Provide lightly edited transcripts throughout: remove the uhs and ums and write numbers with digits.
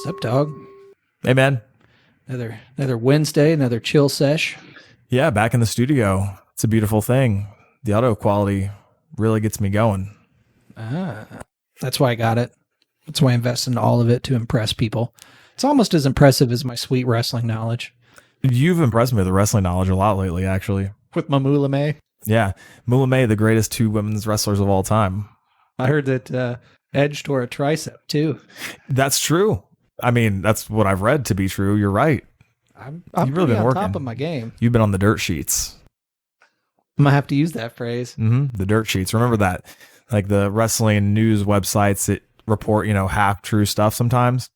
What's up, dog? Hey, man. Another Wednesday, another chill sesh. Yeah, back in the studio. It's a beautiful thing. The audio quality really gets me going. That's why I got it. That's why I invested in all of it to impress people. It's almost as impressive as my sweet wrestling knowledge. You've impressed me with the wrestling knowledge a lot lately, actually. With my Moolah May. Yeah. Moolah May, the greatest two women's wrestlers of all time. I heard that Edge tore a tricep, too. That's true. I mean, that's what I've read to be true. You're right. I'm You've really been on working. top of my game. You've been on the dirt sheets. I'm going to have to use that phrase. The dirt sheets. Remember that? Like the wrestling news websites that report, half true stuff sometimes.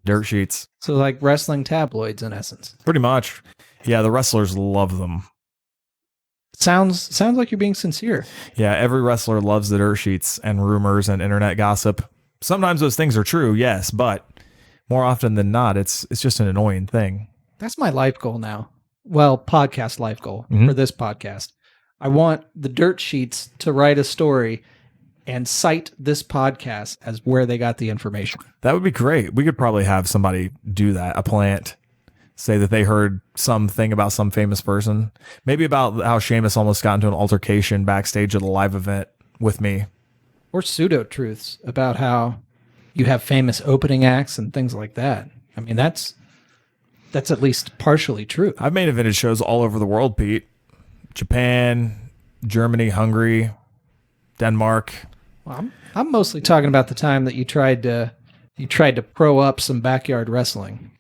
Dirt sheets. So like wrestling tabloids, in essence. Pretty much. Yeah, the wrestlers love them. Sounds like you're being sincere. Yeah, every wrestler loves the dirt sheets and rumors and internet gossip. Sometimes those things are true, yes, but more often than not, it's just an annoying thing. That's my life goal now. Well, podcast life goal for this podcast. I want the dirt sheets to write a story and cite this podcast as where they got the information. That would be great. We could probably have somebody do that, a plant, say that they heard something about some famous person. Maybe about how Sheamus almost got into an altercation backstage at a live event with me. Or pseudo-truths about how you have famous opening acts and things like that. I mean, that's at least partially true. I've main evented shows all over the world, Pete. Japan, Germany, Hungary, Denmark. Well, I'm mostly talking about the time that you tried to pro up some backyard wrestling.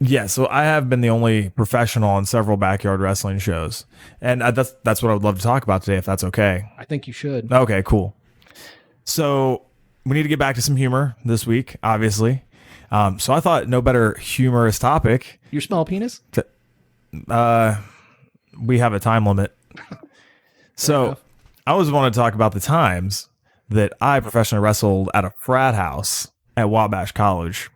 Yeah, so I have been the only professional on several backyard wrestling shows, and that's what I would love to talk about today, if that's okay. I think you should. Okay, cool. So we need to get back to some humor this week, obviously. So I thought no better humorous topic. Your small penis? We have a time limit. So I always want to talk about the times that I professionally wrestled at a frat house at Wabash College.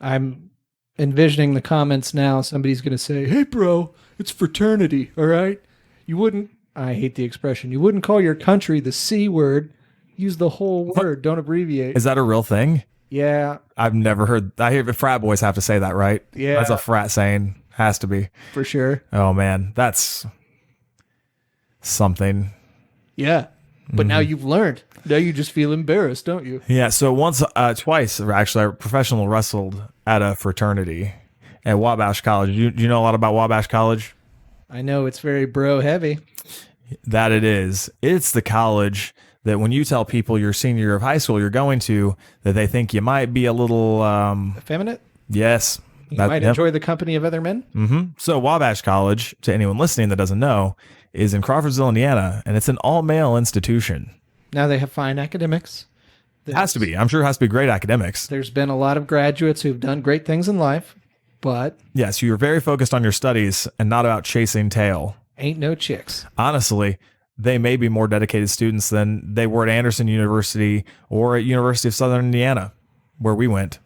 I'm envisioning the comments now. Somebody's going to say, "Hey, bro, it's fraternity, all right? You wouldn't," I hate the expression, "you wouldn't call your country the C word. Use the whole word. Don't abbreviate." Is that a real thing? Yeah. I've never heard. I hear the frat boys have to say that, right? Yeah. That's a frat saying. Has to be. For sure. Oh, man. That's something. Yeah. But now you've learned. Now you just feel embarrassed, don't you? Yeah. So twice, actually, I professional wrestled at a fraternity at Wabash College. Do you know a lot about Wabash College? I know it's very bro heavy. That it is. It's the college that when you tell people your senior year of high school you're going to, that they think you might be a little... effeminate? Yes. You might enjoy the company of other men? So Wabash College, to anyone listening that doesn't know, is in Crawfordsville, Indiana, and it's an all-male institution. Now they have fine academics. It has to be. I'm sure it has to be great academics. There's been a lot of graduates who've done great things in life, but... Yes, you're very focused on your studies and not about chasing tail. Ain't no chicks. Honestly, they may be more dedicated students than they were at Anderson University or at University of Southern Indiana, where we went.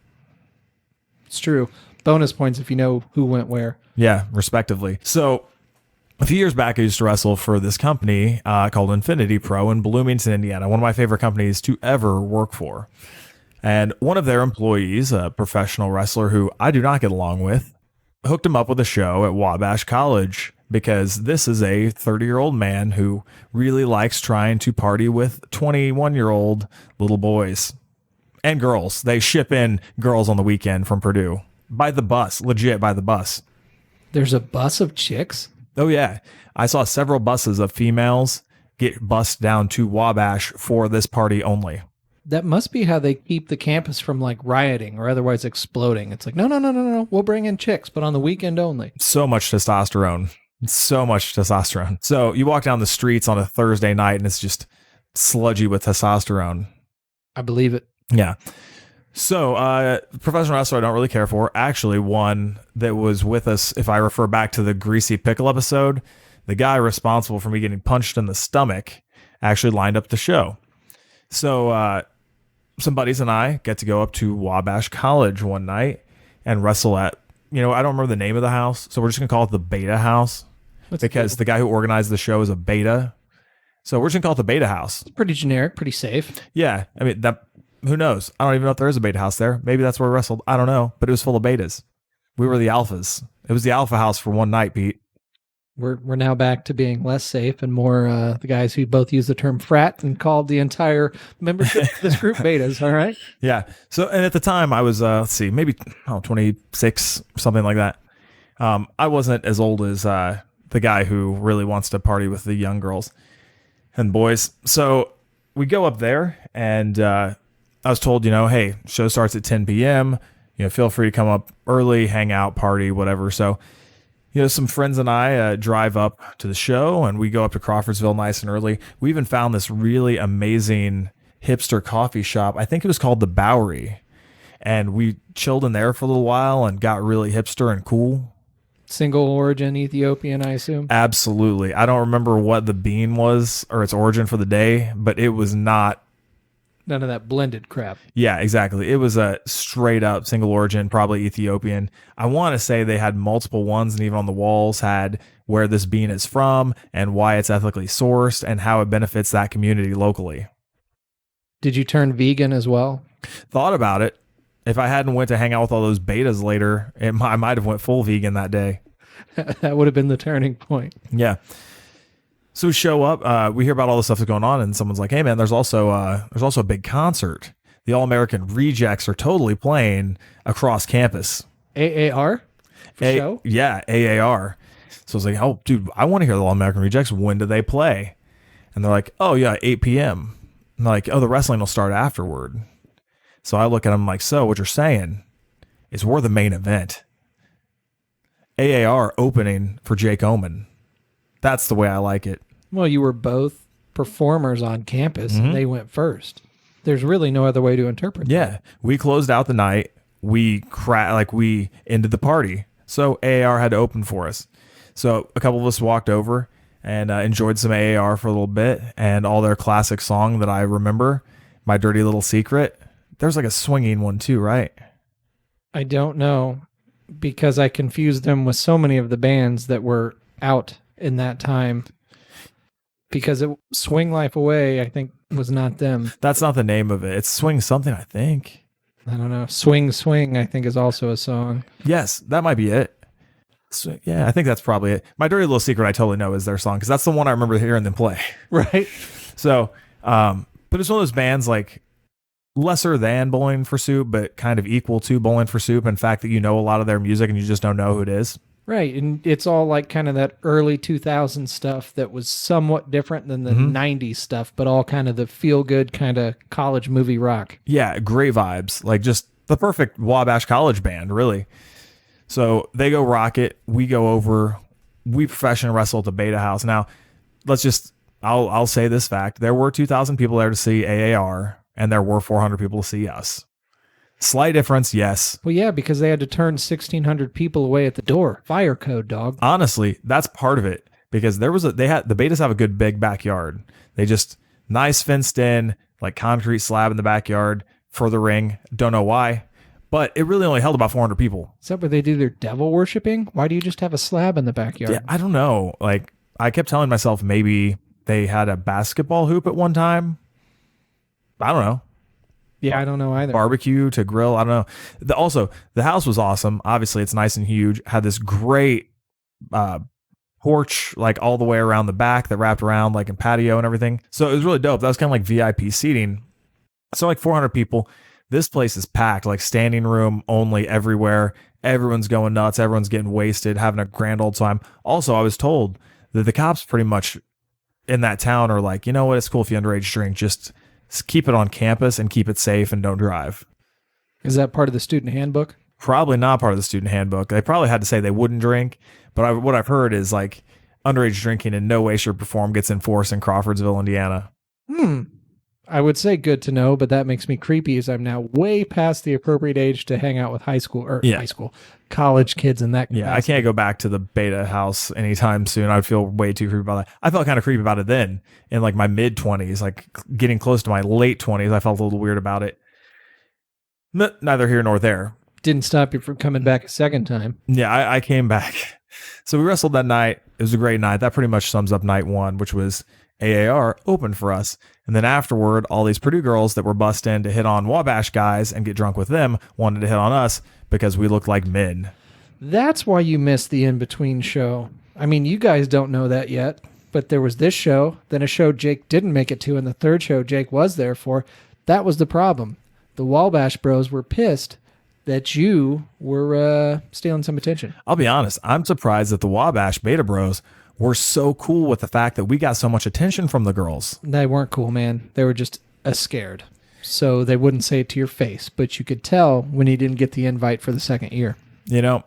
It's true. Bonus points if you know who went where. Yeah, respectively. So a few years back, I used to wrestle for this company called Infinity Pro in Bloomington, Indiana, one of my favorite companies to ever work for. And one of their employees, a professional wrestler who I do not get along with, hooked him up with a show at Wabash College because this is a 30-year-old man who really likes trying to party with 21-year-old little boys and girls. They ship in girls on the weekend from Purdue. By the bus, legit by the bus. There's a bus of chicks? Oh, yeah. I saw several buses of females get bussed down to Wabash for this party only. That must be how they keep the campus from like rioting or otherwise exploding. It's like, no. We'll bring in chicks, but on the weekend only. So much testosterone. So much testosterone. So you walk down the streets on a Thursday night and it's just sludgy with testosterone. I believe it. Yeah. So, professional wrestler I don't really care for. Actually, one that was with us, if I refer back to the Greasy Pickle episode, the guy responsible for me getting punched in the stomach actually lined up the show. So, some buddies and I get to go up to Wabash College one night and wrestle at, I don't remember the name of the house, so we're just going to call it the Beta House. Because the guy who organized the show is a beta. So we're just going to call it the Beta House. It's pretty generic, pretty safe. Yeah. I mean, that Who knows? I don't even know if there is a beta house there. Maybe that's where we wrestled. I don't know, but it was full of betas. We were the alphas. It was the alpha house for one night, Pete. We're now back to being less safe and more the guys who both use the term frat and called the entire membership of this group betas. All right. Yeah. So, and at the time I was, let's see, maybe 26, something like that. I wasn't as old as the guy who really wants to party with the young girls and boys. So we go up there, and I was told, hey, show starts at 10 p.m. Feel free to come up early, hang out, party, whatever. So, some friends and I drive up to the show, and we go up to Crawfordsville nice and early. We even found this really amazing hipster coffee shop. I think it was called the Bowery. And we chilled in there for a little while and got really hipster and cool. Single origin Ethiopian, I assume? Absolutely. I don't remember what the bean was or its origin for the day, but it was not. None of that blended crap. Yeah, exactly. It was a straight up single origin, probably Ethiopian. I want to say they had multiple ones, and even on the walls had where this bean is from and why it's ethically sourced and how it benefits that community locally. Did you turn vegan as well? Thought about it. If I hadn't went to hang out with all those betas later, I might have went full vegan that day. That would have been the turning point. Yeah. So we show up, we hear about all the stuff that's going on, and someone's like, hey man, there's also a big concert. The All-American Rejects are totally playing across campus. AAR? Show? Yeah, AAR. So I was like, oh dude, I want to hear the All-American Rejects. When do they play? And they're like, oh yeah, 8 p.m. I'm like, oh, the wrestling will start afterward. So I look at them like, so what you're saying is we're the main event. AAR opening for Jake Oman. That's the way I like it. Well, you were both performers on campus, and they went first. There's really no other way to interpret that. We closed out the night. We ended the party. So AAR had to open for us. So a couple of us walked over and enjoyed some AAR for a little bit, and all their classic song that I remember, My Dirty Little Secret. There's like a swinging one too, right? I don't know, because I confused them with so many of the bands that were out in that time. Because Swing Life Away, I think, was not them. That's not the name of it. It's Swing something, I think. I don't know. Swing Swing, I think, is also a song. Yes, that might be it. So, yeah, I think that's probably it. My Dirty Little Secret, I totally know is their song, because that's the one I remember hearing them play. Right. So, but it's one of those bands like lesser than Bowling for Soup, but kind of equal to Bowling for Soup. In fact, that you know a lot of their music and you just don't know who it is. Right, and it's all like kind of that early 2000s stuff that was somewhat different than the 90s stuff, but all kind of the feel-good kind of college movie rock. Yeah, great vibes. Like just the perfect Wabash College band, really. So they go rock it. We go over. We professional wrestle at the Beta House. Now, I'll say this fact. There were 2,000 people there to see AAR, and there were 400 people to see us. Slight difference, yes. Well, yeah, because they had to turn 1,600 people away at the door. Fire code, dog. Honestly, that's part of it, because the Betas have a good big backyard. They just nice fenced in, like concrete slab in the backyard for the ring. Don't know why, but it really only held about 400 people. Is that where they do their devil worshiping? Why do you just have a slab in the backyard? Yeah, I don't know. Like I kept telling myself maybe they had a basketball hoop at one time. I don't know. Yeah, I don't know either. Barbecue to grill. I don't know. Also, the house was awesome. Obviously, it's nice and huge. Had this great porch, like all the way around the back that wrapped around, like in patio and everything. So it was really dope. That was kind of like VIP seating. So like 400 people. This place is packed, like standing room only everywhere. Everyone's going nuts. Everyone's getting wasted, having a grand old time. Also, I was told that the cops pretty much in that town are like, you know what? It's cool if you underage drink. Just keep it on campus and keep it safe and don't drive. Is that part of the student handbook? Probably not part of the student handbook. They probably had to say they wouldn't drink, but what I've heard is like underage drinking in no way, shape, or form gets enforced in Crawfordsville, Indiana. I would say good to know, but that makes me creepy as I'm now way past the appropriate age to hang out with college kids and that. Yeah, I can't go back to the Beta House anytime soon. I would feel way too creepy about that. I felt kind of creepy about it then in like my mid 20s, like getting close to my late 20s. I felt a little weird about it. Neither here nor there. Didn't stop you from coming back a second time. Yeah, I came back. So we wrestled that night. It was a great night. That pretty much sums up night one, which was AAR opened for us. And then afterward, all these Purdue girls that were bussed in to hit on Wabash guys and get drunk with them wanted to hit on us because we looked like men. That's why you missed the in-between show. I mean, you guys don't know that yet, but there was this show, then a show Jake didn't make it to, and the third show Jake was there for. That was the problem. The Wabash bros were pissed that you were stealing some attention. I'll be honest, I'm surprised that the Wabash Beta Bros were so cool with the fact that we got so much attention from the girls. They weren't cool, man. They were just scared. So they wouldn't say it to your face, but you could tell when you didn't get the invite for the second year. You know,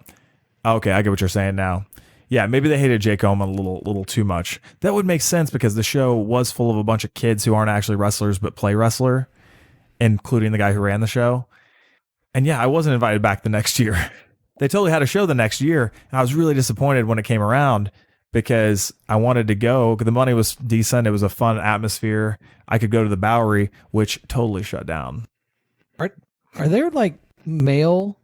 okay, I get what you're saying now. Yeah, maybe they hated Jake Oman a little too much. That would make sense because the show was full of a bunch of kids who aren't actually wrestlers but play wrestler, including the guy who ran the show. And yeah, I wasn't invited back the next year. They totally had a show the next year, and I was really disappointed when it came around because I wanted to go. The money was decent. It was a fun atmosphere. I could go to the Bowery, which totally shut down. Are there like male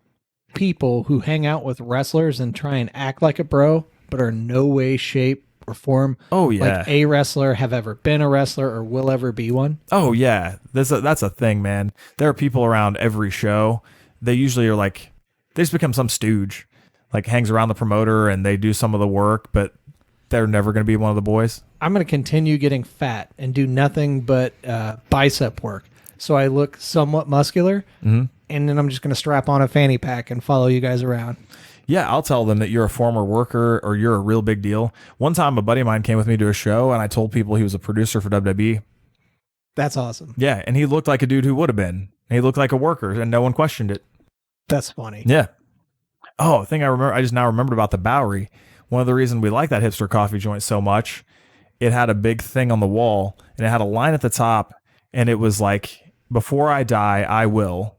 people who hang out with wrestlers and try and act like a bro, but are no way, shape, or form Oh yeah, like a wrestler, have ever been a wrestler, or will ever be one? Oh yeah, that's a thing, man. There are people around every show. They usually are like, they just become some stooge, like hangs around the promoter and they do some of the work, but they're never going to be one of the boys. I'm going to continue getting fat and do nothing but bicep work, so I look somewhat muscular, and then I'm just going to strap on a fanny pack and follow you guys around. Yeah, I'll tell them that you're a former worker or you're a real big deal. One time, a buddy of mine came with me to a show, and I told people he was a producer for WWE. That's awesome. Yeah, and he looked like a dude who would have been. He looked like a worker, and no one questioned it. That's funny. Yeah. Oh, a thing I just now remembered about the Bowery. One of the reasons we like that hipster coffee joint so much, it had a big thing on the wall, and it had a line at the top, and it was like, "Before I die, I will."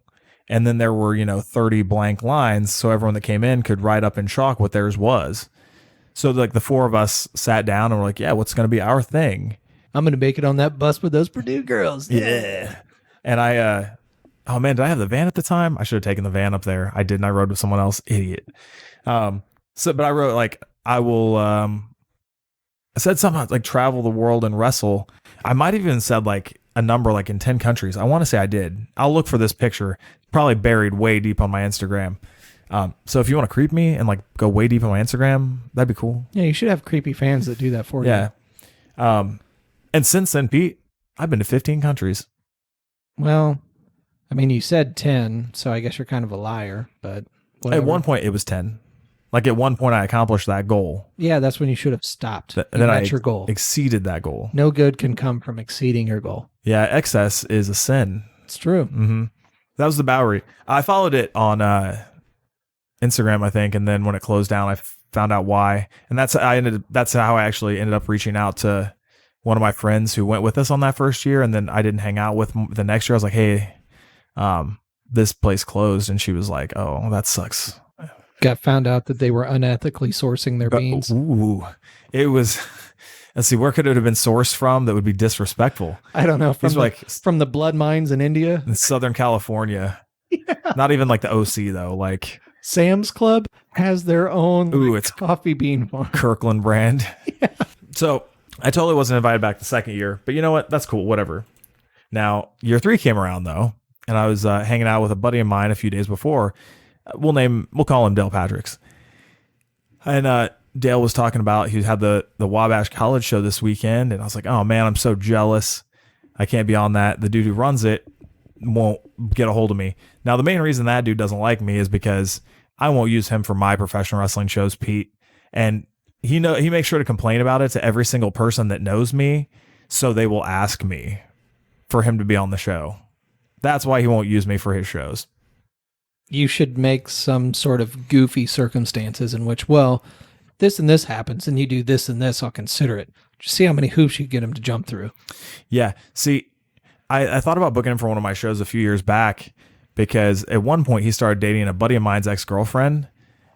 And then there were, 30 blank lines, so everyone that came in could write up in chalk what theirs was. So like the four of us sat down and were like, yeah, what's going to be our thing? I'm going to make it on that bus with those Purdue girls. Yeah. And oh man, did I have the van at the time? I should have taken the van up there. I didn't. I rode with someone else. Idiot. But I wrote like, I will, I said something like travel the world and wrestle. I might have even said like a number like in 10 countries. I want to say I did. I'll look for this picture. Probably buried way deep on my Instagram. So if you want to creep me and like go way deep on my Instagram, that'd be cool. Yeah, you should have creepy fans that do that for you. Yeah. And since then, Pete, I've been to 15 countries. Well, I mean, you said 10, so I guess you're kind of a liar, but whatever. At one point it was 10. Like at one point I accomplished that goal. Yeah, that's when you should have stopped. And then I your goal. Exceeded that goal. No good can come from exceeding your goal. Yeah, excess is a sin. It's true. Mm-hmm. That was the Bowery. I followed it on Instagram, I think, and then when it closed down, I found out why. And that's how I actually ended up reaching out to one of my friends who went with us on that first year, and then I didn't hang out with the next year. I was like, hey, this place closed, and she was like, oh, that sucks. Got found out that they were unethically sourcing their beans. Ooh, it was. Let's see, where could it have been sourced from that would be disrespectful? I don't know. From the blood mines in India? In Southern California. Yeah. Not even like the OC, though. Like Sam's Club has their own it's coffee bean farm. Kirkland brand. Yeah. So I totally wasn't invited back the second year. But you know what? That's cool. Whatever. Now, year 3 came around, though. And I was hanging out with a buddy of mine a few days before. We'll call him Dale Patricks. And Dale was talking about he had the Wabash College show this weekend, and I was like, oh man, I'm so jealous. I can't be on that. The dude who runs it won't get a hold of me. Now, the main reason that dude doesn't like me is because I won't use him for my professional wrestling shows, Pete. And he makes sure to complain about it to every single person that knows me, so they will ask me for him to be on the show. That's why he won't use me for his shows. You should make some sort of goofy circumstances in which, well, this and this happens and you do this and this, I'll consider it. Just see how many hoops you get him to jump through. Yeah. See, I thought about booking him for one of my shows a few years back because at one point he started dating a buddy of mine's ex-girlfriend,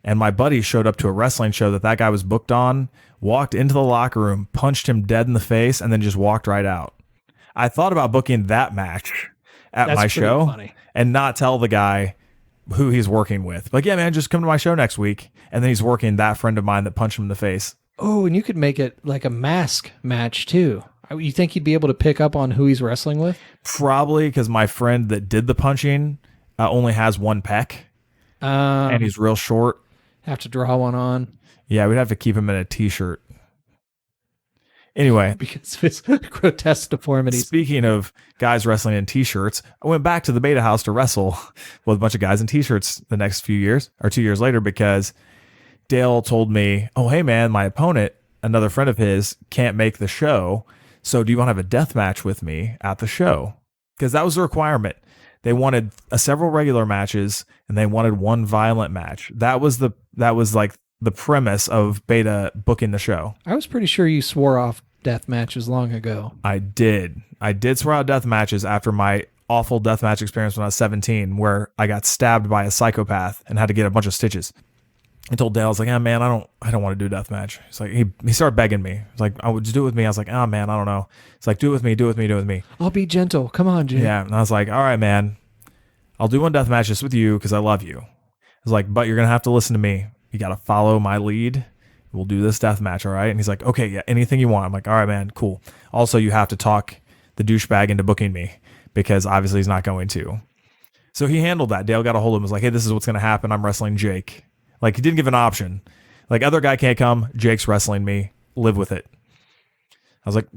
and my buddy showed up to a wrestling show that guy was booked on, walked into the locker room, punched him dead in the face, and then just walked right out. I thought about booking that match at my show funny. And not tell the guy who he's working with. Like, yeah, man, just come to my show next week. And then he's working that friend of mine that punched him in the face. Oh, and you could make it like a mask match too. You think he'd be able to pick up on who he's wrestling with? Probably because my friend that did the punching only has one pec and he's real short. Have to draw one on. Yeah, we'd have to keep him in a t-shirt. Anyway, because of his grotesque deformities. Speaking of guys wrestling in t-shirts, I went back to the Beta House to wrestle with a bunch of guys in t-shirts the next few years, or 2 years later, because Dale told me, oh, hey, man, my opponent, another friend of his, can't make the show. So do you want to have a death match with me at the show? Because that was the requirement. They wanted several regular matches and they wanted one violent match. That was like the premise of Beta booking the show. I was pretty sure you swore off death matches long ago. I did swear out death matches after my awful death match experience when I was 17, where I got stabbed by a psychopath and had to get a bunch of stitches. I told Dale, I was like, oh, man, I don't want to do a death match. He's like, he started begging me. He's like, oh, just do it with me. I was like, oh, man, I don't know. He's like, do it with me, do it with me, do it with me. I'll be gentle. Come on, Jim. Yeah. And I was like, all right, man, I'll do one death match just with you because I love you. I was like, but you're going to have to listen to me. You got to follow my lead. We'll do this death match, all right? And he's like, okay, yeah, anything you want. I'm like, all right, man, cool. Also, you have to talk the douchebag into booking me because obviously he's not going to. So he handled that. Dale got a hold of him, was like, hey, this is what's going to happen. I'm wrestling Jake. Like, he didn't give an option. Like, other guy can't come. Jake's wrestling me. Live with it. I was like,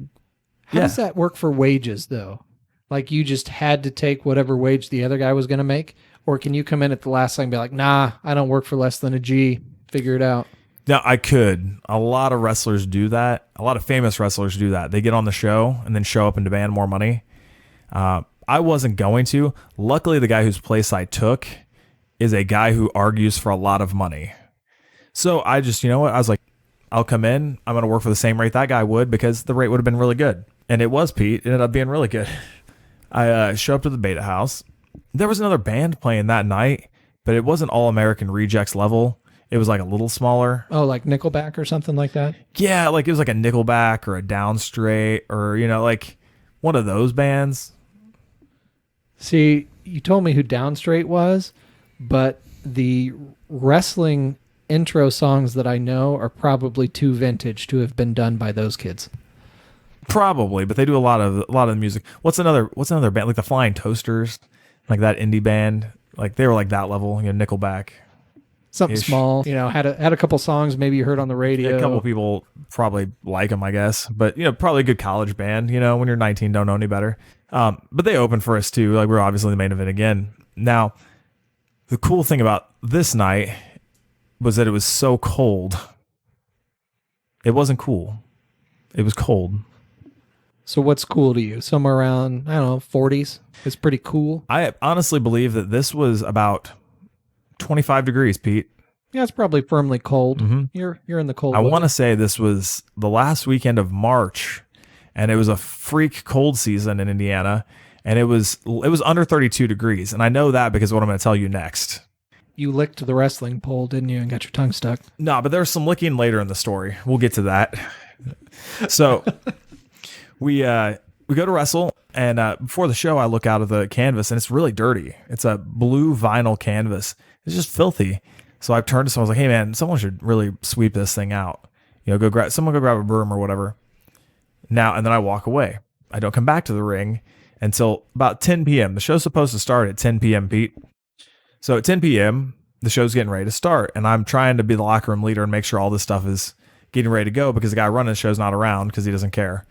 How does that work for wages, though? Like, you just had to take whatever wage the other guy was going to make? Or can you come in at the last second and be like, nah, I don't work for less than a G. Figure it out. No, I could. A lot of wrestlers do that. A lot of famous wrestlers do that. They get on the show and then show up and demand more money. I wasn't going to. Luckily, the guy whose place I took is a guy who argues for a lot of money. So I just, you know what? I was like, I'll come in. I'm going to work for the same rate that guy would because the rate would have been really good. And it was, Pete. It ended up being really good. I show up to the Beta House. There was another band playing that night, but it wasn't All American Rejects level. It was like a little smaller. Oh, like Nickelback or something like that? Yeah, like it was like a Nickelback or a Downstraight or, you know, like one of those bands. See, you told me who Downstraight was, but the wrestling intro songs that I know are probably too vintage to have been done by those kids. Probably, but they do a lot of the music. What's another band like the Flying Toasters, like that indie band? Like they were like that level, you know, Nickelback. Something small, you know, had a couple songs maybe you heard on the radio. Yeah, a couple people probably like them, I guess. But, you know, probably a good college band, you know, when you're 19, don't know any better. But they opened for us too. Like we're obviously the main event again. Now, the cool thing about this night was that it was so cold. It wasn't cool. It was cold. So what's cool to you? Somewhere around, I don't know, 40s? It's pretty cool. I honestly believe that this was about 25 degrees, Pete. Yeah, it's probably firmly cold. Mm-hmm. You're in the cold. I want to say this was the last weekend of March, and it was a freak cold season in Indiana, and it was under 32 degrees. And I know that because of what I'm going to tell you next. You licked the wrestling pole, didn't you, and got your tongue stuck? No, but there's some licking later in the story. We'll get to that. So we go to wrestle, and before the show, I look out of the canvas, and it's really dirty. It's a blue vinyl canvas. It's just filthy. So I turned to someone, I was like, hey, man, someone should really sweep this thing out. You know, go grab a broom or whatever. Now, and then I walk away. I don't come back to the ring until about 10 p.m. The show's supposed to start at 10 p.m., Pete. So at 10 p.m., the show's getting ready to start, and I'm trying to be the locker room leader and make sure all this stuff is getting ready to go because the guy running the show's not around because he doesn't care.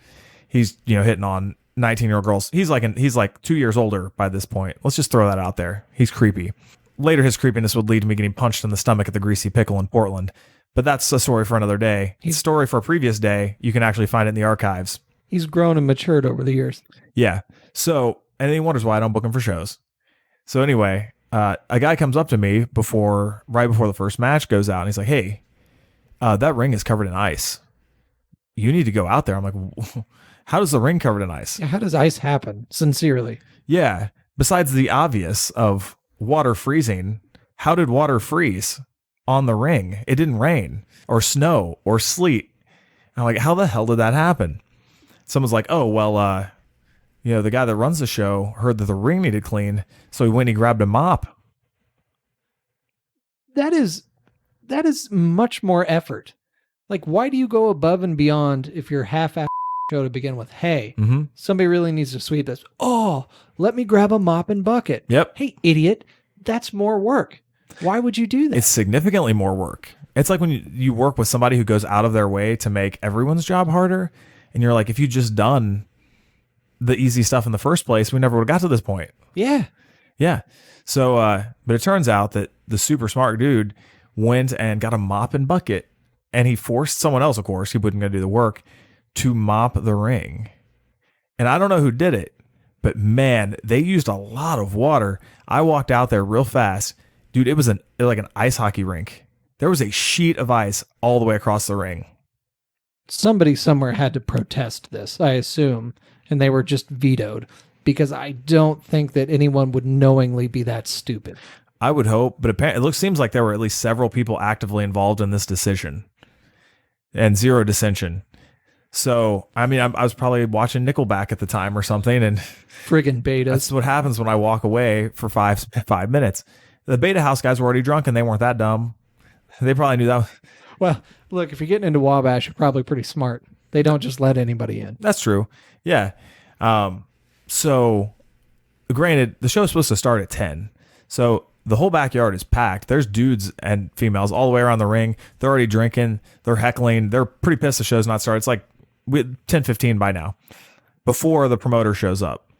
He's, you know, hitting on 19-year-old girls. He's like 2 years older by this point. Let's just throw that out there. He's creepy. Later, his creepiness would lead to me getting punched in the stomach at the Greasy Pickle in Portland. But that's a story for another day. It's a story for a previous day. You can actually find it in the archives. He's grown and matured over the years. Yeah. So, and he wonders why I don't book him for shows. So anyway, a guy comes up to me right before the first match goes out, and he's like, hey, that ring is covered in ice. You need to go out there. I'm like, how does the ring covered in ice? Yeah, how does ice happen? Sincerely. Yeah. Besides the obvious of water freezing, how did water freeze on the ring? It didn't rain or snow or sleet. And I'm like, how the hell did that happen? Someone's like, oh, well, you know, the guy that runs the show heard that the ring needed cleaned, so he went and he grabbed a mop. That is much more effort. Like, why do you go above and beyond if you're half-assed show to begin with. Hey, somebody really needs to sweep this. Oh, let me grab a mop and bucket. Yep. Hey, idiot, that's more work. Why would you do that? It's significantly more work. It's like when you work with somebody who goes out of their way to make everyone's job harder. And you're like, if you just done the easy stuff in the first place, we never would have got to this point. Yeah. Yeah. So, but it turns out that the super smart dude went and got a mop and bucket, and he forced someone else, of course, he wasn't going to do the work, to mop the ring. And I don't know who did it, but man, they used a lot of water. I walked out there real fast. Dude, it was like an ice hockey rink. There was a sheet of ice all the way across the ring. Somebody somewhere had to protest this, I assume, and they were just vetoed, because I don't think that anyone would knowingly be that stupid. I would hope, but apparently seems like there were at least several people actively involved in this decision and zero dissension. So, I mean, I was probably watching Nickelback at the time or something, and friggin' betas. That's what happens when I walk away for five minutes. The beta house guys were already drunk, and they weren't that dumb. They probably knew that. Well, look, if you're getting into Wabash, you're probably pretty smart. They don't just let anybody in. That's true. Yeah. So, granted, the show's supposed to start at 10. So, the whole backyard is packed. There's dudes and females all the way around the ring. They're already drinking. They're heckling. They're pretty pissed the show's not started. It's like 10:15 by now, before the promoter shows up.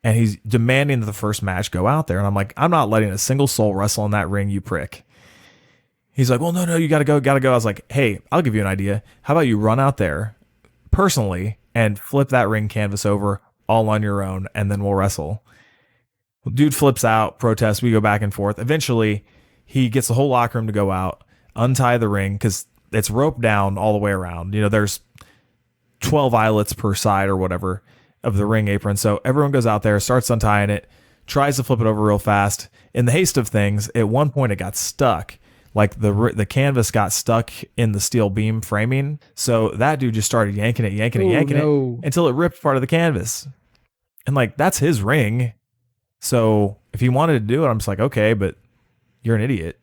And he's demanding that the first match go out there. And I'm like, I'm not letting a single soul wrestle in that ring, you prick. He's like, well, no, you got to go. I was like, hey, I'll give you an idea. How about you run out there personally and flip that ring canvas over all on your own, and then we'll wrestle. Dude flips out, protests. We go back and forth. Eventually, he gets the whole locker room to go out, untie the ring, because it's roped down all the way around. You know, there's 12 eyelets per side or whatever of the ring apron. So everyone goes out there, starts untying it, tries to flip it over real fast. In the haste of things, at one point it got stuck. Like the canvas got stuck in the steel beam framing. So that dude just started yanking it until it ripped part of the canvas. And like, that's his ring. So if he wanted to do it, I'm just like, okay, but you're an idiot.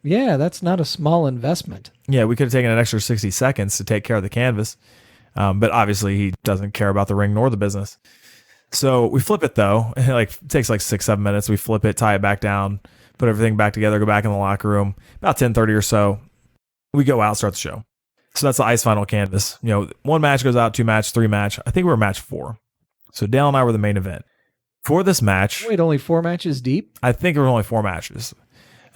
Yeah, that's not a small investment. Yeah, we could have taken an extra 60 seconds to take care of the canvas. But obviously he doesn't care about the ring nor the business. So we flip it though. It takes like 6-7 minutes. We flip it, tie it back down, put everything back together, go back in the locker room. About 10:30 or so, we go out, start the show. So that's the ice final canvas. You know, one match goes out, 2 match, 3 match. I think we were match 4. So Dale and I were the main event. For this match... Wait, only 4 matches deep? I think it was only 4 matches.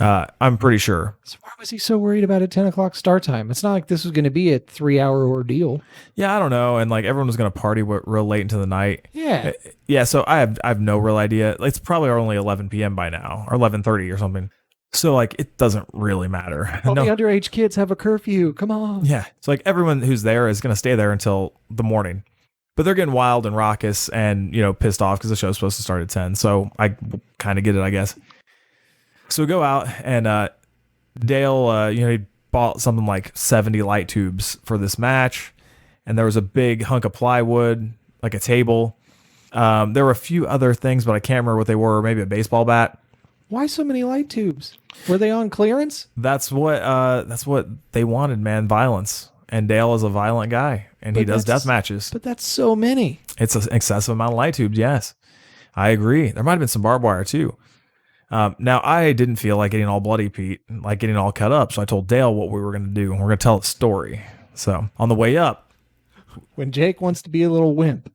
I'm pretty sure. So why was he so worried about a 10 o'clock start time? It's not like this was going to be a 3-hour ordeal. Yeah, I don't know. And like everyone was going to party real late into the night. Yeah. Yeah, so I have no real idea. It's probably only 11 p.m. by now, or 11:30 or something. So like it doesn't really matter. All the underage kids have a curfew. Come on. Yeah. It's like everyone who's there is going to stay there until the morning. But they're getting wild and raucous and, you know, pissed off because the show's supposed to start at 10. So I kind of get it, I guess. So we go out and Dale, he bought something like 70 light tubes for this match. And there was a big hunk of plywood, like a table. There were a few other things, but I can't remember what they were. Maybe a baseball bat. Why so many light tubes? Were they on clearance? That's what they wanted, man. Violence. And Dale is a violent guy, and he does death matches. But that's so many. It's an excessive amount of light tubes, yes. I agree. There might have been some barbed wire, too. Now, I didn't feel like getting all bloody, Pete, like getting all cut up, so I told Dale what we were going to do, and we're going to tell a story. So, on the way up... When Jake wants to be a little wimp,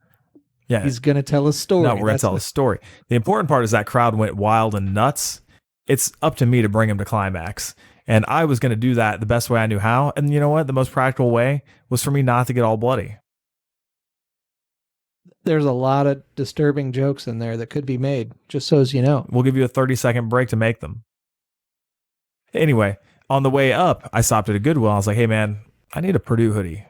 he's going to tell a story. No, we're going to tell a story. The important part is that crowd went wild and nuts. It's up to me to bring him to climax. And I was going to do that the best way I knew how. And you know what? The most practical way was for me not to get all bloody. There's a lot of disturbing jokes in there that could be made, just so as you know. We'll give you a 30-second break to make them. Anyway, on the way up, I stopped at a Goodwill. I was like, hey, man, I need a Purdue hoodie.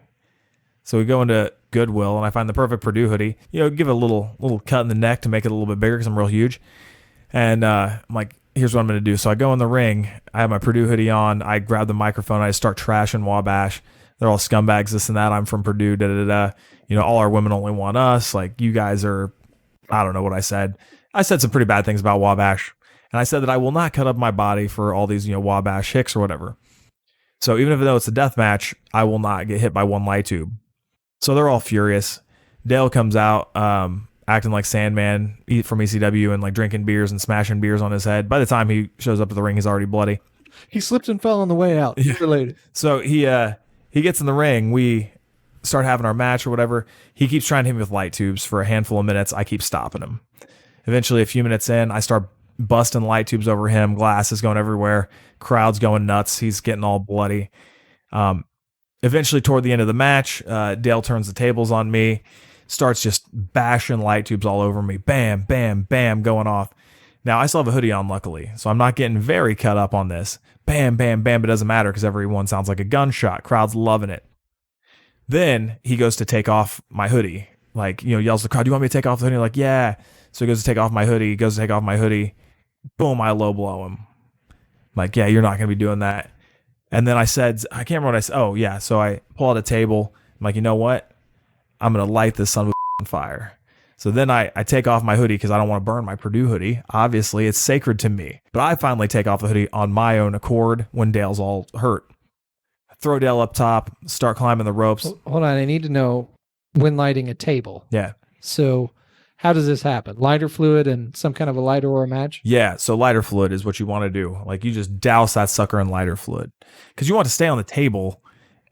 So we go into Goodwill, and I find the perfect Purdue hoodie. You know, give it a little cut in the neck to make it a little bit bigger because I'm real huge. And I'm like, here's what I'm going to do. So I go in the ring. I have my Purdue hoodie on. I grab the microphone. I start trashing Wabash. They're all scumbags, this and that. I'm from Purdue, da-da-da. You know, all our women only want us. Like, you guys are, I don't know what I said. I said some pretty bad things about Wabash. And I said that I will not cut up my body for all these, Wabash hicks or whatever. So even though it's a death match, I will not get hit by one light tube. So they're all furious. Dale comes out, acting like Sandman from ECW and like drinking beers and smashing beers on his head. By the time he shows up at the ring, he's already bloody. He slipped and fell on the way out. Related. So he gets in the ring. We start having our match or whatever. He keeps trying to hit me with light tubes for a handful of minutes. I keep stopping him. Eventually, a few minutes in, I start busting light tubes over him. Glass is going everywhere. Crowd's going nuts. He's getting all bloody. Eventually, toward the end of the match, Dale turns the tables on me, starts just bashing light tubes all over me. Bam, bam, bam, going off. Now, I still have a hoodie on, luckily, so I'm not getting very cut up on this. Bam, bam, bam, but it doesn't matter because everyone sounds like a gunshot. Crowd's loving it. Then he goes to take off my hoodie. Like, yells to the crowd, "Do you want me to take off the hoodie?" Like, yeah. So he goes to take off my hoodie. He goes to take off my hoodie. Boom, I low blow him. I'm like, yeah, you're not going to be doing that. And then I said, I can't remember what I said. Oh, yeah. So I pull out a table. I'm like, you know what? I'm going to light this son of a on fire. So then I take off my hoodie because I don't want to burn my Purdue hoodie. Obviously, it's sacred to me. But I finally take off the hoodie on my own accord when Dale's all hurt. I throw Dale up top, start climbing the ropes. Hold on. I need to know when lighting a table. Yeah. So how does this happen? Lighter fluid and some kind of a lighter or a match? Yeah, so lighter fluid is what you want to do. Like, you just douse that sucker in lighter fluid because you want to stay on the table,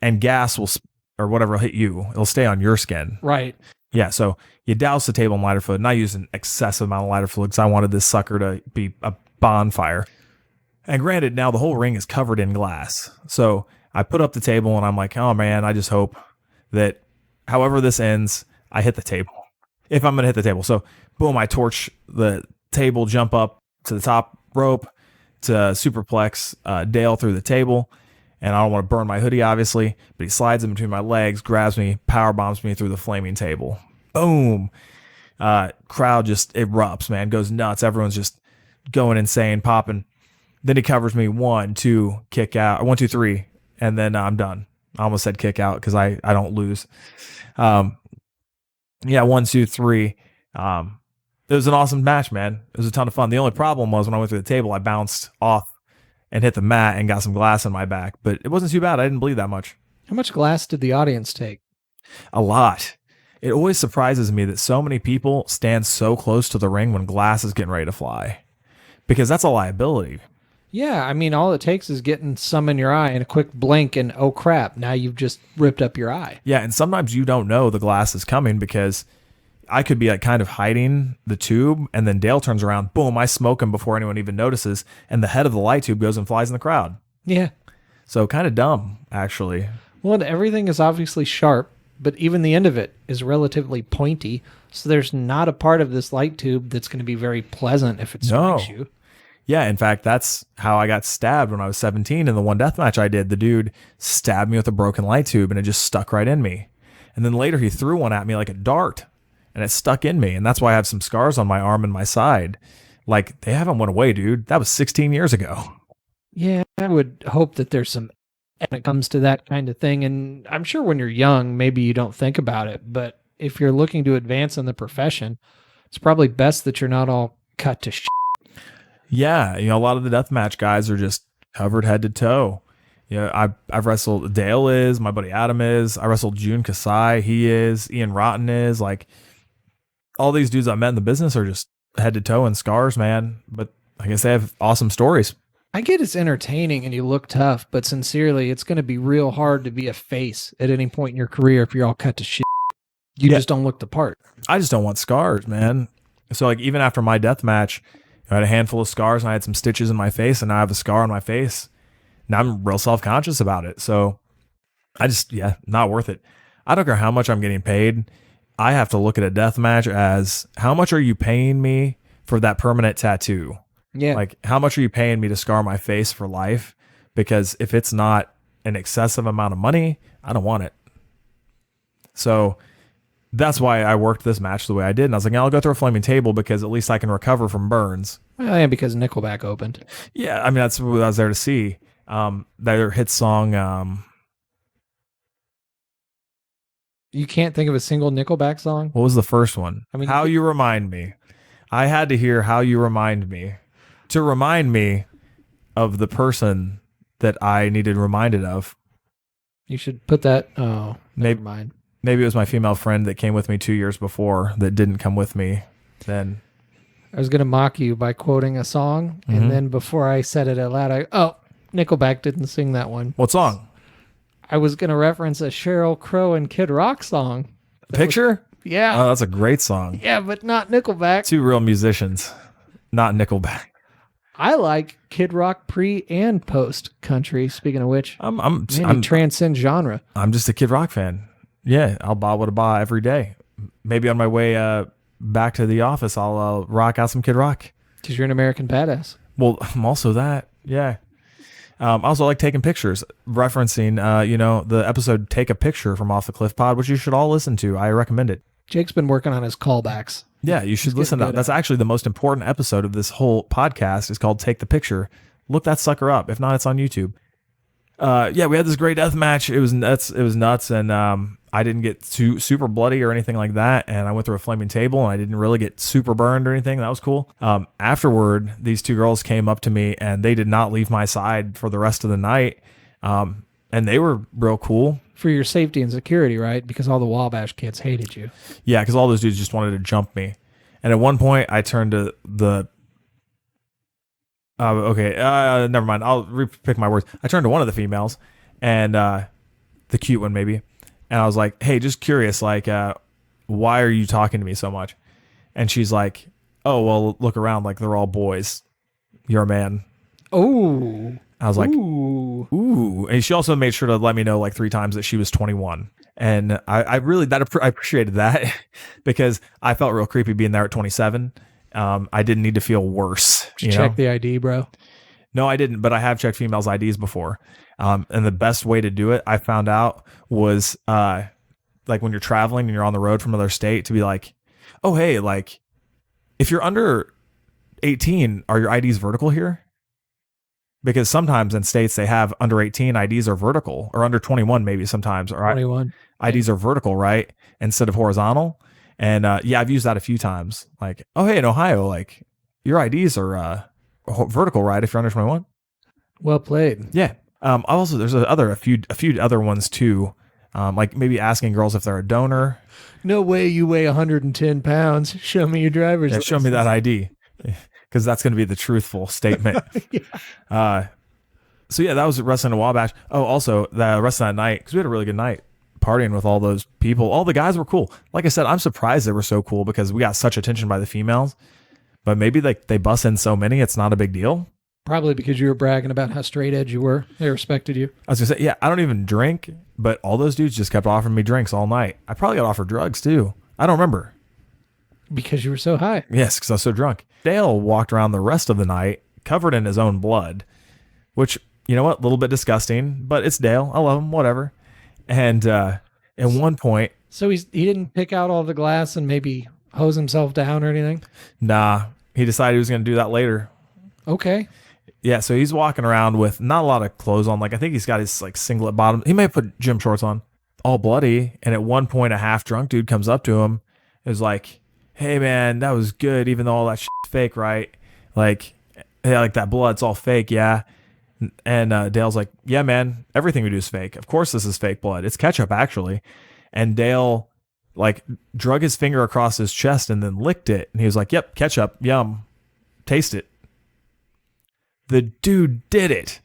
and gas will or whatever will hit you. It'll stay on your skin. Right. Yeah, so you douse the table in lighter fluid. And I used an excessive amount of lighter fluid because I wanted this sucker to be a bonfire. And granted, now the whole ring is covered in glass. So I put up the table, and I'm like, oh man, I just hope that however this ends, I hit the table. If I'm going to hit the table. So, boom, I torch the table, jump up to the top rope to superplex Dale through the table. And I don't want to burn my hoodie, obviously, but he slides in between my legs, grabs me, power bombs me through the flaming table. Boom. Crowd just erupts, man, goes nuts. Everyone's just going insane, popping. Then he covers me 1, 2, kick out, 1, 2, 3, and then I'm done. I almost said kick out because I don't lose. Yeah, 1, 2, 3. It was an awesome match, man. It was a ton of fun. The only problem was when I went through the table, I bounced off and hit the mat and got some glass in my back. But it wasn't too bad. I didn't bleed that much. How much glass did the audience take? A lot. It always surprises me that so many people stand so close to the ring when glass is getting ready to fly. Because that's a liability. Yeah, I mean, all it takes is getting some in your eye and a quick blink and, oh crap, now you've just ripped up your eye. Yeah, and sometimes you don't know the glass is coming because I could be like kind of hiding the tube, and then Dale turns around, boom, I smoke him before anyone even notices, and the head of the light tube goes and flies in the crowd. Yeah. So kind of dumb, actually. Well, everything is obviously sharp, but even the end of it is relatively pointy, so there's not a part of this light tube that's going to be very pleasant if it strikes you. Yeah, in fact, that's how I got stabbed when I was 17 in the one death match I did. The dude stabbed me with a broken light tube, and it just stuck right in me. And then later he threw one at me like a dart, and it stuck in me. And that's why I have some scars on my arm and my side. Like, they haven't went away, dude. That was 16 years ago. Yeah, I would hope that there's some when it comes to that kind of thing. And I'm sure when you're young, maybe you don't think about it. But if you're looking to advance in the profession, it's probably best that you're not all cut to shit. Yeah, a lot of the deathmatch guys are just covered head to toe. I've wrestled, Dale is, my buddy Adam is, I wrestled Jun Kasai, he is, Ian Rotten is, like, all these dudes I met in the business are just head to toe in scars, man. But I guess they have awesome stories. I get it's entertaining and you look tough, but sincerely, it's going to be real hard to be a face at any point in your career if you're all cut to shit. You just don't look the part. I just don't want scars, man. So, like, even after my death match, I had a handful of scars and I had some stitches in my face, and now I have a scar on my face. Now I'm real self-conscious about it. So I just, not worth it. I don't care how much I'm getting paid. I have to look at a death match as, how much are you paying me for that permanent tattoo? Yeah. Like, how much are you paying me to scar my face for life? Because if it's not an excessive amount of money, I don't want it. So that's why I worked this match the way I did. And I was like, I'll go through a flaming table because at least I can recover from burns. Well, yeah, because Nickelback opened. Yeah, I mean, that's what I was there to see. Their hit song. You can't think of a single Nickelback song? What was the first one? I mean, How You Remind Me. I had to hear How You Remind Me to remind me of the person that I needed reminded of. You should put that. Oh, Maybe. never mind. Maybe it was my female friend that came with me 2 years before that didn't come with me then. I was going to mock you by quoting a song, and then before I said it out loud, Nickelback didn't sing that one. What song? I was going to reference a Sheryl Crow and Kid Rock song. Picture? Yeah. Oh, that's a great song. Yeah, but not Nickelback. Two real musicians, not Nickelback. I like Kid Rock pre and post country. Speaking of which, I'm transcend genre. I'm just a Kid Rock fan. Yeah, I'll buy what I buy every day. Maybe on my way back to the office, I'll rock out some Kid Rock. Because you're an American badass. Well, I'm also that. Yeah. I also like taking pictures, referencing, the episode Take a Picture from Off the Cliff Pod, which you should all listen to. I recommend it. Jake's been working on his callbacks. Yeah, you should listen to that. That's actually the most important episode of this whole podcast. Is called Take the Picture. Look that sucker up. If not, it's on YouTube. Yeah, we had this great death match. It was nuts. And I didn't get too super bloody or anything like that. And I went through a flaming table, and I didn't really get super burned or anything. That was cool. Afterward, these two girls came up to me, and they did not leave my side for the rest of the night. And they were real cool. For your safety and security, right? Because all the Wabash kids hated you. Yeah, because all those dudes just wanted to jump me. And at one point, I turned to the... never mind. I'll repick my words. I turned to one of the females, and the cute one maybe, and I was like, "Hey, just curious, like, why are you talking to me so much?" And she's like, "Oh, well, look around. Like, they're all boys. You're a man." Oh. I was like, ooh. Ooh. And she also made sure to let me know like 3 times that she was 21. And I appreciated that because I felt real creepy being there at 27. I didn't need to feel worse. Check the ID, bro. No, I didn't, but I have checked females' IDs before. And the best way to do it, I found out, was like when you're traveling and you're on the road from another state, to be like, oh, hey, like if you're under 18, are your IDs vertical here? Because sometimes in states they have under 18 IDs are vertical, or under 21 maybe sometimes, or 21 IDs are vertical, right, instead of horizontal. And yeah, I've used that a few times. Like, oh hey, in Ohio, like your IDs are vertical, right, if you're under 21. Well played. Yeah. Also, there's a few other ones too. Like maybe asking girls if they're a donor. No way you weigh 110 pounds. Show me your driver's license. Show me that ID. Because that's going to be the truthful statement. Yeah. So yeah, that was wrestling in Wabash. Oh, also the rest of that night, because we had a really good night partying with all those people. All the guys were cool. Like I said, I'm surprised they were so cool because we got such attention by the females. But maybe like they bust in so many, it's not a big deal. Probably because you were bragging about how straight edge you were. They respected you. I was gonna say, yeah, I don't even drink, but all those dudes just kept offering me drinks all night. I probably got offered drugs too. I don't remember. Because you were so high. Yes, because I was so drunk. Dale walked around the rest of the night covered in his own blood, which, you know what, a little bit disgusting, but it's Dale. I love him, whatever. And at one point... So he didn't pick out all the glass and maybe hose himself down or anything? Nah, he decided he was going to do that later. Okay. Yeah, so he's walking around with not a lot of clothes on. Like, I think he's got his like singlet bottom. He may have put gym shorts on, all bloody. And at one point, a half drunk dude comes up to him. It was like, hey man, that was good, even though all that shit's fake, right? Like, hey, like that blood's all fake, yeah. And Dale's like, yeah, man, everything we do is fake. Of course this is fake blood. It's ketchup, actually. And Dale, like, drug his finger across his chest and then licked it. And he was like, yep, ketchup, yum, taste it. The dude did it.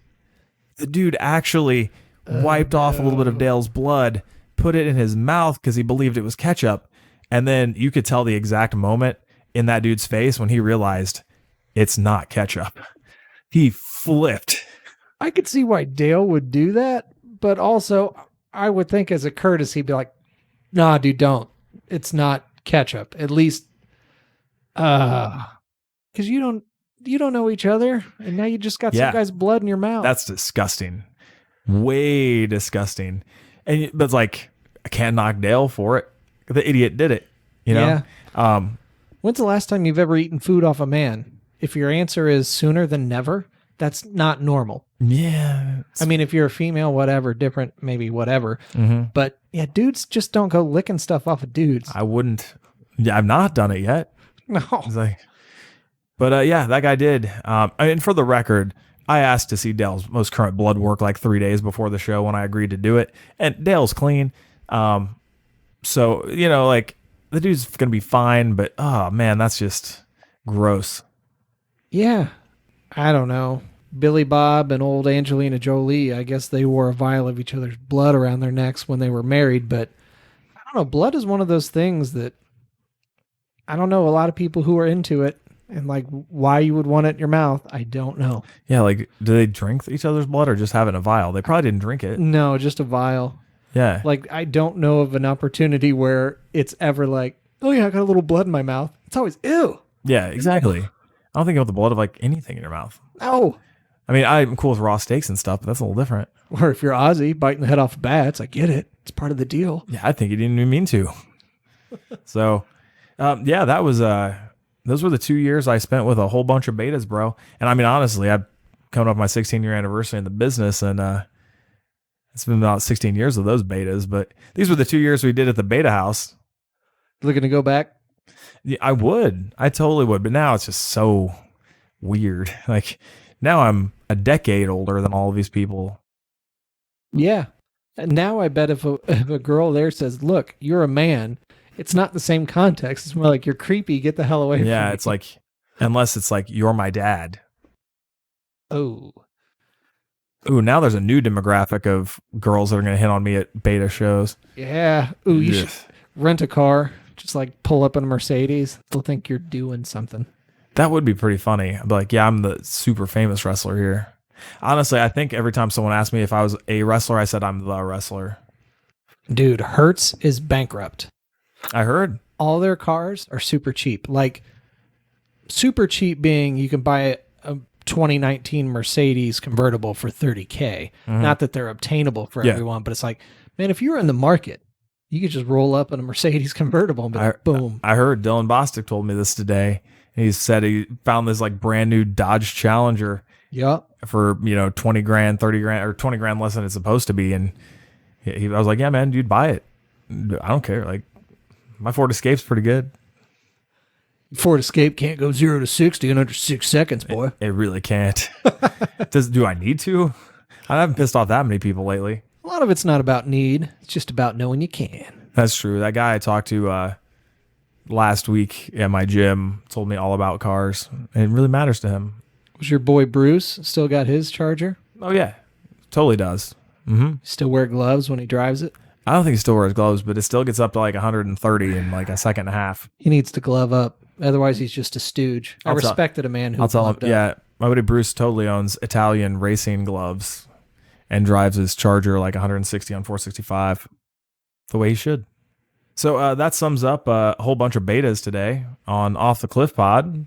The dude actually wiped off a little bit of Dale's blood, put it in his mouth because he believed it was ketchup. And then you could tell the exact moment in that dude's face when he realized it's not ketchup. He flipped. I could see why Dale would do that, but also I would think as a courtesy, be like, nah, dude, don't. It's not ketchup. At least, because you don't know each other, and now you just got some guy's blood in your mouth. That's disgusting. Way disgusting. But it's like, I can't knock Dale for it. The idiot did it, you know? Yeah. When's the last time you've ever eaten food off a man? If your answer is sooner than never, that's not normal. Yeah. I mean, if you're a female, whatever, different, maybe whatever. Mm-hmm. But yeah, dudes just don't go licking stuff off of dudes. I wouldn't. Yeah, I've not done it yet. No. It's like, but yeah, that guy did. I mean, for the record, I asked to see Dale's most current blood work like 3 days before the show when I agreed to do it. And Dale's clean. So, like the dude's going to be fine, but oh man, that's just gross. Yeah. I don't know. Billy Bob and old Angelina Jolie, I guess they wore a vial of each other's blood around their necks when they were married, but I don't know. Blood is one of those things that I don't know a lot of people who are into it, and like why you would want it in your mouth, I don't know. Yeah, like do they drink each other's blood or just have it in a vial? They probably didn't drink it. No, just a vial. Yeah. Like I don't know of an opportunity where it's ever like, oh yeah, I got a little blood in my mouth. It's always ew. Yeah, exactly. I don't think about the blood of like anything in your mouth. No. I mean, I'm cool with raw steaks and stuff, but that's a little different. Or if you're Ozzy biting the head off of bats, I get it. It's part of the deal. Yeah, I think he didn't even mean to. So, yeah, that was those were the 2 years I spent with a whole bunch of betas, bro. And I mean, honestly, I'm coming up my 16-year anniversary in the business, and it's been about 16 years of those betas. But these were the 2 years we did at the beta house. Looking to go back? Yeah, I totally would. But now it's just so weird. Like now I'm a decade older than all of these people. Yeah. And now I bet if a girl there says, look, you're a man, it's not the same context. It's more like you're creepy. Get the hell away from me. Yeah, it's like, unless it's like, you're my dad. Oh. Ooh, now there's a new demographic of girls that are going to hit on me at beta shows. Yeah. Ooh, you should rent a car. Just like pull up in a Mercedes. They'll think you're doing something. That would be pretty funny. I'd be like, yeah, I'm the super famous wrestler here. Honestly, I think every time someone asked me if I was a wrestler, I said I'm the wrestler. Dude, Hertz is bankrupt. I heard. All their cars are super cheap. Like, super cheap being you can buy a 2019 Mercedes convertible for $30K. Mm-hmm. Not that they're obtainable for everyone, but it's like, man, if you were in the market, you could just roll up in a Mercedes convertible and be like, boom. I heard Dylan Bostic told me this today. He said he found this like brand new Dodge Challenger. Yep. For, 20 grand, 30 grand, or 20 grand less than it's supposed to be. And I was like, yeah, man, dude, buy it. I don't care. Like, my Ford Escape's pretty good. Ford Escape can't go 0 to 60 in under 6 seconds, boy. It really can't. Do I need to? I haven't pissed off that many people lately. A lot of it's not about need. It's just about knowing you can. That's true. That guy I talked to last week at my gym told me all about cars. And it really matters to him. Was your boy Bruce still got his Charger? Oh, yeah. Totally does. Mm-hmm. Still wear gloves when he drives it? I don't think he still wears gloves, but it still gets up to like 130 in like a second and a half. He needs to glove up. Otherwise, he's just a stooge. I respected a man who I'll tell him, gloved up. yeah, my buddy Bruce totally owns Italian racing gloves and drives his Charger like 160 on 465 the way he should. So that sums up a whole bunch of betas today on Off the Cliff Pod.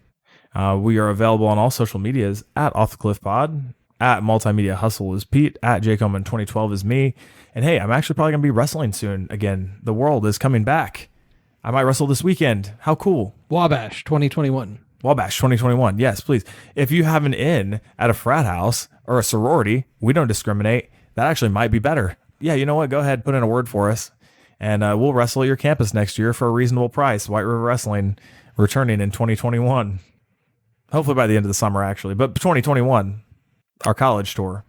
We are available on all social medias at Off the Cliff Pod, at Multimedia Hustle is Pete, at Jacoman 2012 is me. And hey, I'm actually probably going to be wrestling soon again. The world is coming back. I might wrestle this weekend. How cool. Wabash 2021. Wabash 2021. Yes, please. If you have an in at a frat house or a sorority, we don't discriminate. That actually might be better. Yeah, you know what? Go ahead, put in a word for us. And we'll wrestle at your campus next year for a reasonable price. White River Wrestling returning in 2021. Hopefully by the end of the summer, actually. But 2021, our college tour.